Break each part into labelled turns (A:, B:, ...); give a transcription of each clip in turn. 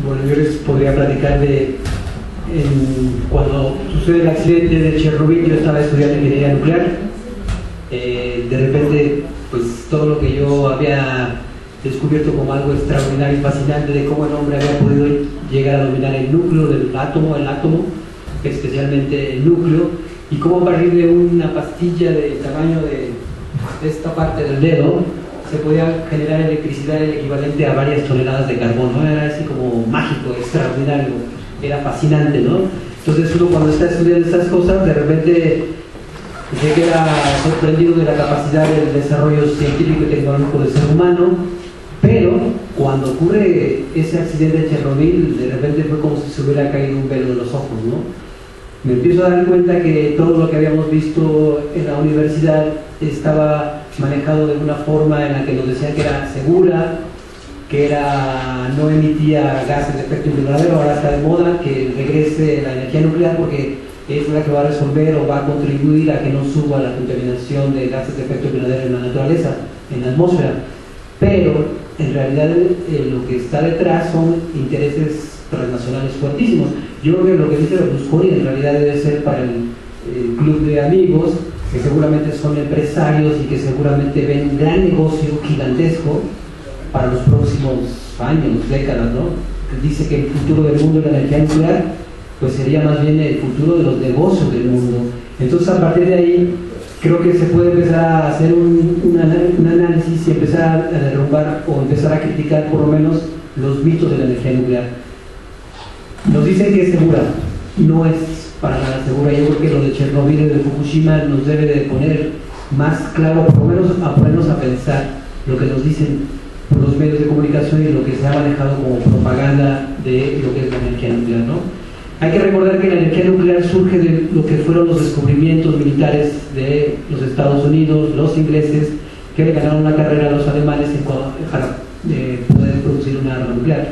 A: Bueno, yo les podría platicar de cuando sucede el accidente de Chernobyl. Yo estaba estudiando ingeniería nuclear. De repente, pues todo lo que yo había descubierto como algo extraordinario y fascinante de cómo el hombre había podido llegar a dominar el núcleo del átomo, especialmente el núcleo, y cómo a partir de una pastilla del tamaño de esta parte del dedo se podía generar electricidad el equivalente a varias toneladas de carbón, ¿no? Era así como mágico, extraordinario, era fascinante, ¿no? Entonces uno cuando está estudiando estas cosas, de repente se queda sorprendido de la capacidad del desarrollo científico y tecnológico del ser humano, pero cuando ocurre ese accidente de Chernobyl, de repente fue como si se hubiera caído un velo de los ojos, ¿no? Me empiezo a dar cuenta que todo lo que habíamos visto en la universidad estaba manejado de una forma en la que nos decían que era segura, que no emitía gases de efecto invernadero. Ahora está de moda que regrese la energía nuclear porque es la que va a resolver o va a contribuir a que no suba la contaminación de gases de efecto invernadero en la naturaleza, en la atmósfera. Pero en realidad lo que está detrás son intereses transnacionales fuertísimos. Yo creo que lo que dice Berlusconi en realidad debe ser para el club de amigos, que seguramente son empresarios y que seguramente ven un gran negocio gigantesco para los próximos años, décadas, ¿no? Dice que el futuro del mundo de la energía nuclear pues sería más bien el futuro de los negocios del mundo. Entonces a partir de ahí creo que se puede empezar a hacer un análisis y empezar a derrumbar o empezar a criticar por lo menos los mitos de la energía nuclear. Nos dicen que es segura, no es para nada segura. Yo creo que lo de Chernobyl y de Fukushima nos debe de poner más claro, por lo menos a ponernos a pensar lo que nos dicen por los medios de comunicación y lo que se ha manejado como propaganda de lo que es la energía nuclear, ¿no? Hay que recordar que la energía nuclear surge de lo que fueron los descubrimientos militares de los Estados Unidos, los ingleses, que le ganaron la carrera a los alemanes para poder producir una arma nuclear.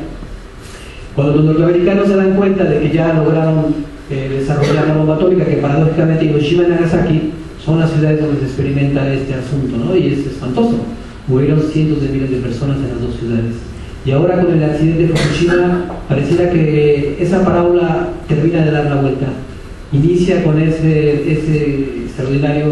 A: Cuando los norteamericanos se dan cuenta de que ya lograron desarrollar la bomba atómica, que paradójicamente Hiroshima y Nagasaki son las ciudades donde se experimenta este asunto, ¿no? Y es espantoso. Murieron cientos de miles de personas en las dos ciudades. Y ahora con el accidente de Fukushima pareciera que esa parábola termina de dar la vuelta. Inicia con ese extraordinario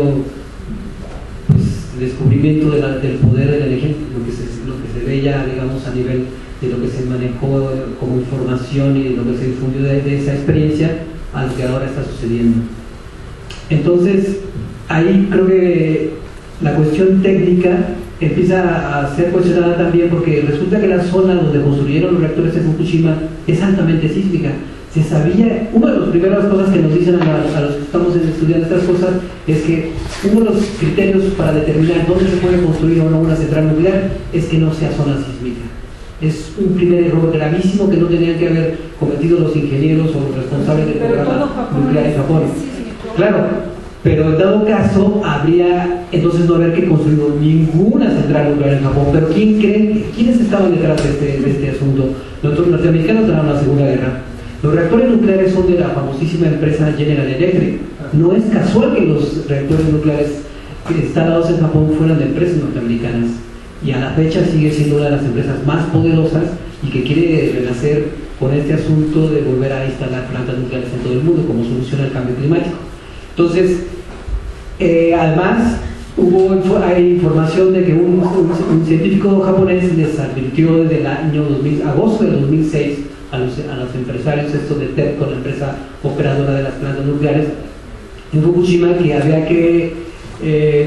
A: descubrimiento del poder de la energía, lo que se ve ya, digamos, a nivel de lo que se manejó como información y lo que se difundió de esa experiencia a lo que ahora está sucediendo. Entonces, ahí creo que la cuestión técnica empieza a ser cuestionada también, porque resulta que la zona donde construyeron los reactores de Fukushima es altamente sísmica. Se sabía, una de las primeras cosas que nos dicen a los que estamos estudiando estas cosas es que uno de los criterios para determinar dónde se puede construir o no una central nuclear es que no sea zona sísmica. Es un primer error gravísimo que no tenían que haber cometido los ingenieros o los responsables del programa nuclear en Japón. Claro. Pero en dado caso, habría entonces no haber que construir ninguna central nuclear en Japón. Pero ¿quiénes estaban detrás de este asunto? Los norteamericanos ganaron la Segunda Guerra. Los reactores nucleares son de la famosísima empresa General Electric. No es casual que los reactores nucleares instalados en Japón fueran de empresas norteamericanas. Y a la fecha sigue siendo una de las empresas más poderosas y que quiere renacer con este asunto de volver a instalar plantas nucleares en todo el mundo como solución al cambio climático. Entonces, además, hay información de que un científico japonés les advirtió desde el año agosto de 2006 a los empresarios, esto de TEPCO, la empresa operadora de las plantas nucleares en Fukushima, que había que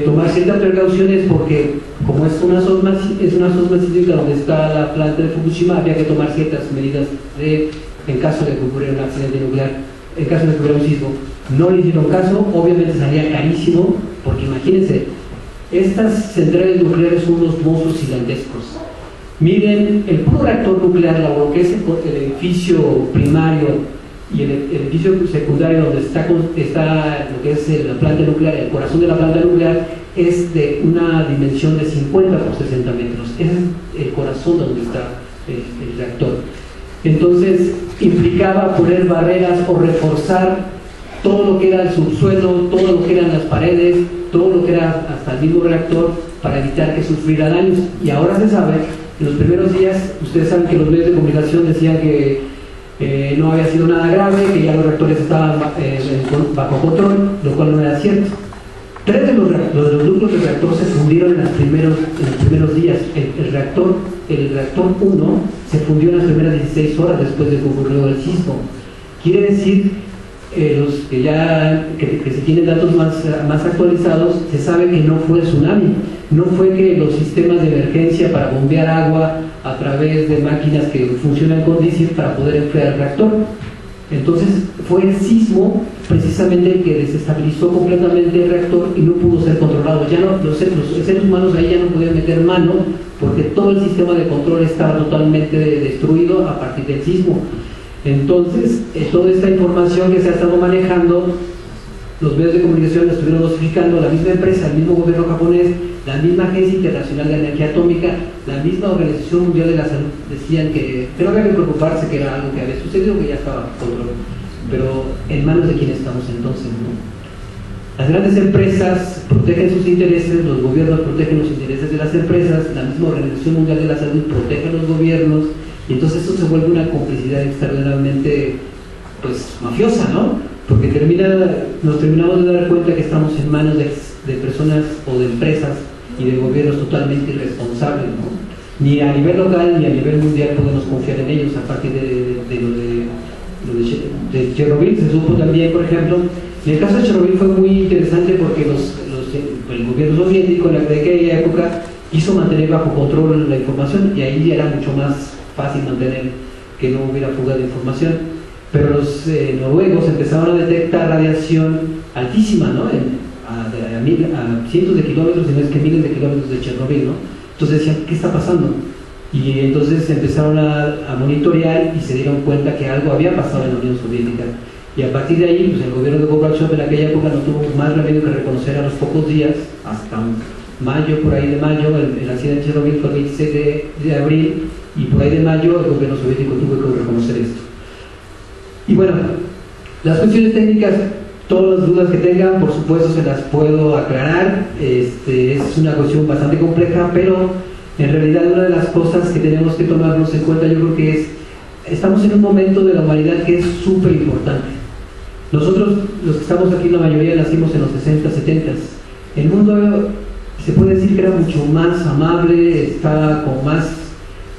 A: tomar ciertas precauciones porque como es una zona sísmica donde está la planta de Fukushima, había que tomar ciertas medidas en caso de que ocurriera un accidente nuclear, en caso de que hubiera un sismo. No le hicieron caso, obviamente salía carísimo, porque imagínense, estas centrales nucleares son unos monstruos gigantescos. Miren, el puro reactor nuclear, lo que es el edificio primario y el edificio secundario donde está lo que es la planta nuclear, el corazón de la planta nuclear, es de una dimensión de 50 por 60 metros. Ese es el corazón donde está el reactor. Entonces, implicaba poner barreras o reforzar todo lo que era el subsuelo, todo lo que eran las paredes, todo lo que era hasta el mismo reactor para evitar que sufriera daños. Y ahora se sabe En los primeros días, ustedes saben que los medios de comunicación decían que no había sido nada grave, que ya los reactores estaban bajo control, lo cual no era cierto. 3 de los núcleos del reactor se fundieron en los primeros días. El reactor 1 se fundió en las primeras 16 horas después de que ocurrió el sismo. Quiere decir, los que se tienen datos más actualizados, se sabe que no fue tsunami, no fue que los sistemas de emergencia para bombear agua a través de máquinas que funcionan con diésel para poder enfriar el reactor. Entonces fue el sismo precisamente el que desestabilizó completamente el reactor y no pudo ser controlado. Ya no, los seres humanos ahí ya no podían meter mano porque todo el sistema de control estaba totalmente destruido a partir del sismo. Entonces, toda esta información que se ha estado manejando, los medios de comunicación la estuvieron dosificando, la misma empresa, el mismo gobierno japonés, la misma Agencia Internacional de Energía Atómica, la misma Organización Mundial de la Salud, decían que no había que preocuparse, que era algo que había sucedido, que ya estaba bajo control. Pero ¿en manos de quién estamos entonces, no? Las grandes empresas protegen sus intereses, los gobiernos protegen los intereses de las empresas, la misma Organización Mundial de la Salud protege a los gobiernos, y entonces esto se vuelve una complicidad extraordinariamente mafiosa, ¿no? Porque nos terminamos de dar cuenta que estamos en manos de personas o de empresas y de gobiernos totalmente irresponsables, ¿no? Ni a nivel local ni a nivel mundial podemos confiar en ellos. A partir de Chernobyl se supo también, por ejemplo, en el caso de Chernobyl fue muy interesante porque el gobierno soviético en aquella época quiso mantener bajo control la información, y ahí era mucho más fácil mantener que no hubiera fuga de información. Pero los noruegos empezaron a detectar radiación altísima, ¿no? A cientos de kilómetros, si no es que miles de kilómetros de Chernobyl, ¿no? Entonces decían, ¿qué está pasando? Y entonces empezaron a monitorear y se dieron cuenta que algo había pasado en la Unión Soviética. Y a partir de ahí, pues el gobierno de Gorbachev en aquella época no tuvo más remedio que reconocer a los pocos días, hasta mayo, por ahí de mayo, el accidente de Chernobyl fue el 26 de abril, y por ahí de mayo el gobierno soviético tuvo que reconocer esto. Y bueno, las cuestiones técnicas, todas las dudas que tengan, por supuesto se las puedo aclarar. Es una cuestión bastante compleja, pero en realidad una de las cosas que tenemos que tomarnos en cuenta, yo creo que estamos en un momento de la humanidad que es súper importante. Nosotros, los que estamos aquí, la mayoría nacimos en los 60, 70. El mundo se puede decir que era mucho más amable, estaba como más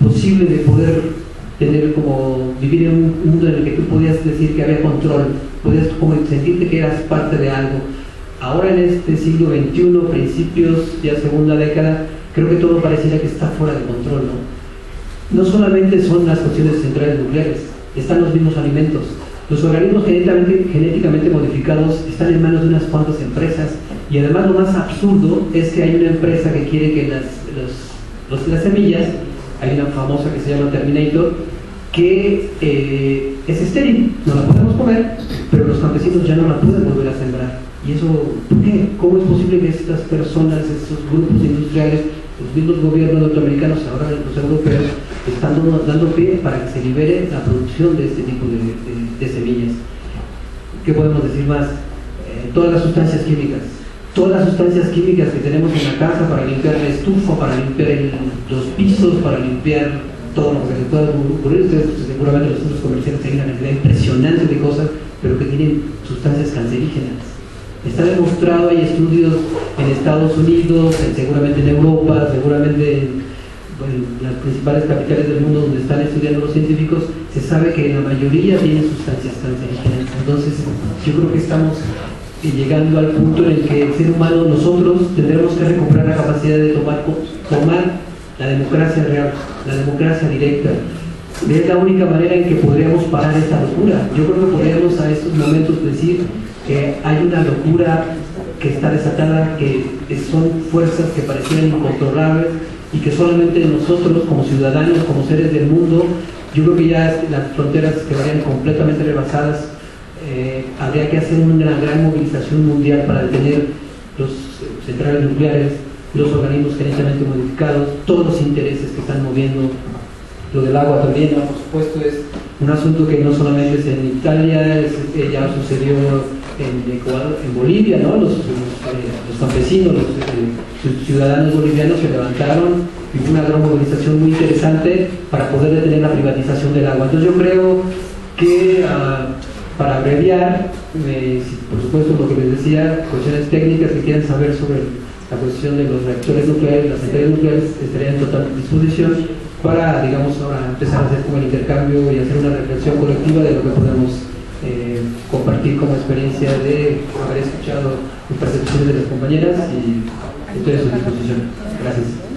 A: posible de poder vivir en un mundo en el que tú podías decir que había control, podías como sentirte que eras parte de algo. Ahora en este siglo XXI, principios, ya segunda década, creo que todo pareciera que está fuera de control, ¿no? No solamente son las cuestiones de centrales nucleares, están los mismos alimentos. Los organismos genéticamente modificados están en manos de unas cuantas empresas, y además lo más absurdo es que hay una empresa que quiere que las semillas, hay una famosa que se llama Terminator, que es estéril, no la podemos comer, pero los campesinos ya no la pueden volver a sembrar. ¿Y eso por qué? ¿Cómo es posible que estas personas, estos grupos industriales, los mismos gobiernos norteamericanos, ahora los europeos, están dando pie para que se libere la producción de este tipo de semillas? ¿Qué podemos decir más? Todas las sustancias químicas que tenemos en la casa para limpiar la estufa, para limpiar los pisos, para limpiar todo lo que se pueda ocurrir. Ustedes seguramente en los centros comerciales hay una cantidad impresionante de cosas, pero que tienen sustancias cancerígenas. Está demostrado, hay estudios en Estados Unidos, seguramente en Europa, seguramente en las principales capitales del mundo donde están estudiando los científicos, se sabe que la mayoría tienen sustancias cancerígenas. Entonces yo creo que estamos llegando al punto en el que el ser humano, nosotros tendremos que recuperar la capacidad de tomar la democracia real, la democracia directa. Es la única manera en que podríamos parar esta locura. Yo creo que podríamos a estos momentos decir que hay una locura que está desatada, que son fuerzas que parecían incontrolables, y que solamente nosotros como ciudadanos, como seres del mundo, yo creo que ya las fronteras quedarían completamente rebasadas. Habría que hacer una gran movilización mundial para detener los centrales nucleares, los organismos genéticamente modificados, todos los intereses que están moviendo. Lo del agua también, ¿no? Por supuesto, es un asunto que no solamente es en Italia, ya sucedió en Ecuador, en Bolivia, ¿no? Los campesinos, los ciudadanos bolivianos se levantaron y hubo una gran movilización muy interesante para poder detener la privatización del agua. Entonces yo creo que para abreviar, por supuesto lo que les decía, cuestiones técnicas que quieran saber sobre la cuestión de los reactores nucleares, las centrales nucleares, estarían en total disposición para, digamos, ahora empezar a hacer como el intercambio y hacer una reflexión colectiva de lo que podemos compartir como experiencia de haber escuchado las percepciones de las compañeras, y estoy a su disposición. Gracias.